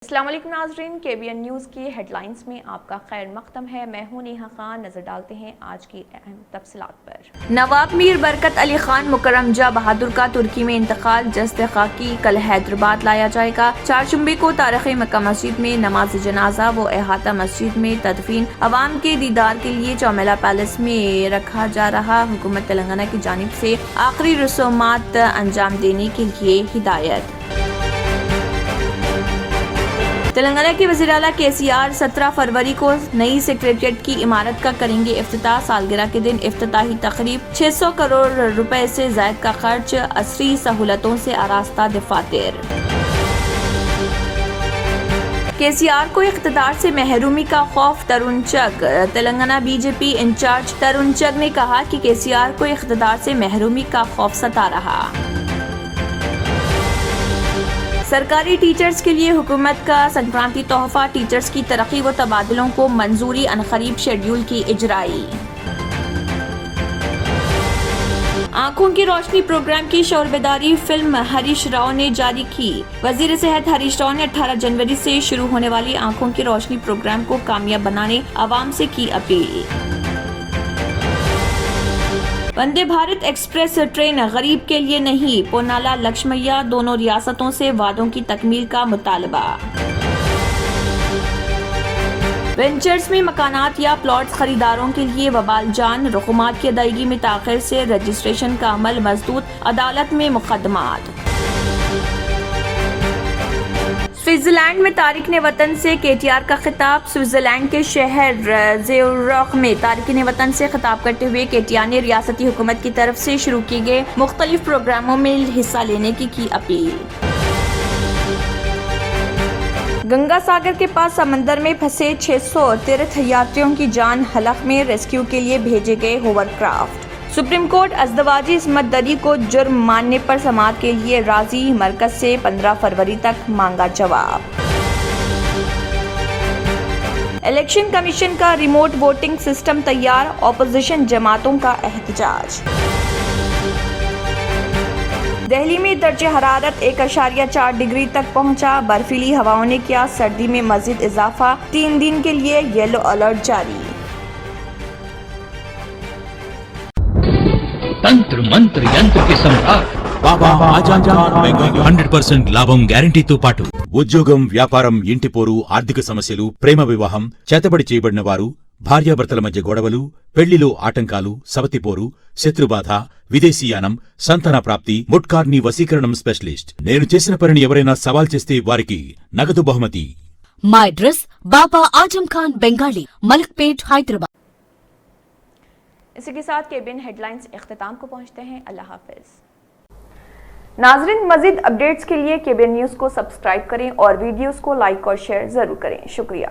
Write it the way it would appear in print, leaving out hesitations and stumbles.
अस्सलाम वालेकुम नाज़रीन, KBN न्यूज़ की हेडलाइंस में आपका खैर मक़दम है। मैं हूं नेहा खान। नजर डालते हैं आज की अहम तफसीलात पर। नवाब मीर बरकत अली खान मुकर्रम जहाँ बहादुर का तुर्की में इंतकाल। जस्ते खाकी कल हैदराबाद लाया जाएगा। 4 जुम्मे को तारीख़ी मक्का मस्जिद में नमाज जनाजा व अहाता मस्जिद में तदफीन अवाम के दीदार के लिए चौमेला पैलेस में रखा जा रहा। हुकूमत तेलंगाना की जानिब से आखिरी रसूमात अंजाम देने के लिए हिदायत। तेलंगाना के वज़ीर आला KCR 17 फरवरी को नई सेक्रेटेरिएट की इमारत का करेंगे इफ्तिताह। सालगिरह के दिन इफ्तिताही तकरीब। 600 करोड़ रुपए से ज़ायद का खर्च। असरी सहूलतों से आरास्ता दफातर। KCR को इख्तिदार से महरूमी का खौफ। तरुण चग। तेलंगाना BJP इंचार्ज तरुण चग ने कहा कि KCR को इख्तिदार से महरूमी का खौफ सता रहा। सरकारी टीचर्स के लिए हुकूमत का संक्रांति तोहफा। टीचर्स की तरक्की व तबादलों को मंजूरी। अनकरीब शेड्यूल की इजराई। आंखों की रोशनी प्रोग्राम की शोरबेदारी फिल्म हरीश राव ने जारी की। वजीर सेहत हरीश राव ने 18 जनवरी से शुरू होने वाली आंखों की रोशनी प्रोग्राम को कामयाब बनाने आवाम से की appeal. Vande Bharat express train गरीब के लिए नहीं। पोनाला लक्ष्मैया दोनों रियासतों से वादों की तकमील का मुतालबा। वेंचर्स में मकानात या प्लॉट्स खरीदारों के लिए वबाल जान। रकूमात की अदायगी में ताखिर से रजिस्ट्रेशन का अमल मजदूद। अदालत में मुकदमात। स्विट्जरलैंड में तारिकीन वतन से KTR का खिताब। स्विट्जरलैंड के शहर ज़्यूरिख में तारिकीन वतन से खिताब करते हुए KTR ने रियासती हुकूमत की तरफ से शुरू किए गए मुख्तलिफ प्रोग्रामों में हिस्सा लेने की अपील। गंगा सागर के पास समंदर में फंसे 600 तीर्थयात्रियों की जान हलक में। रेस्क्यू के लिए भेजे गए होवरक्राफ्ट। सुप्रीम कोर्ट अज़दवाजी इस्मत दरी को जुर्म मानने पर समाअत के लिए राजी। मरकज से 15 फरवरी तक मांगा जवाब। इलेक्शन कमीशन का रिमोट वोटिंग सिस्टम तैयार। ऑपोजिशन जमातों का एहतजाज। दिल्ली में दर्जे हरारत 1.4 डिग्री तक पहुंचा। बर्फीली हवाओं ने किया सर्दी में मजीद इजाफा। 3 दिन के लिए येलो अलर्ट जारी। తంత్ర మంత్ర యంత్ర కి సమ్రాట్ బాబా ఆజాద్ ఖాన్ బెంగాల్ 100% లాభం గ్యారంటీతో పాటు ఉద్యోగం, వ్యాపారం, ఇంటి పోరు, ఆర్థిక సమస్యలు, ప్రేమ వివాహం, చేతబడి చేయబడిన వారు, భార్యాభర్తల మధ్య గొడవలు, పెళ్లిలో ఆటంకాలు, సవతిపోరు, శత్రుబాధ, విదేశీయానం, సంతాన ప్రాప్తి, ముట్కార్ని వశీకరణం స్పెషలిస్ట్. నేను చేసిన పనిని ఎవరైనా సవాల్ చేస్తే వారికి నగదు బహుమతి. మా అడ్రస్ బాబా आजम खान बंगाली, मलकपेट, हैदराबाद। इसी के साथ KBN हेडलाइंस इख्तिताम को पहुंचते हैं। अल्लाह हाफिज। नाजरीन, मजीद अपडेट्स के लिए KBN न्यूज़ को सब्सक्राइब करें और वीडियोस को लाइक और शेयर जरूर करें। शुक्रिया।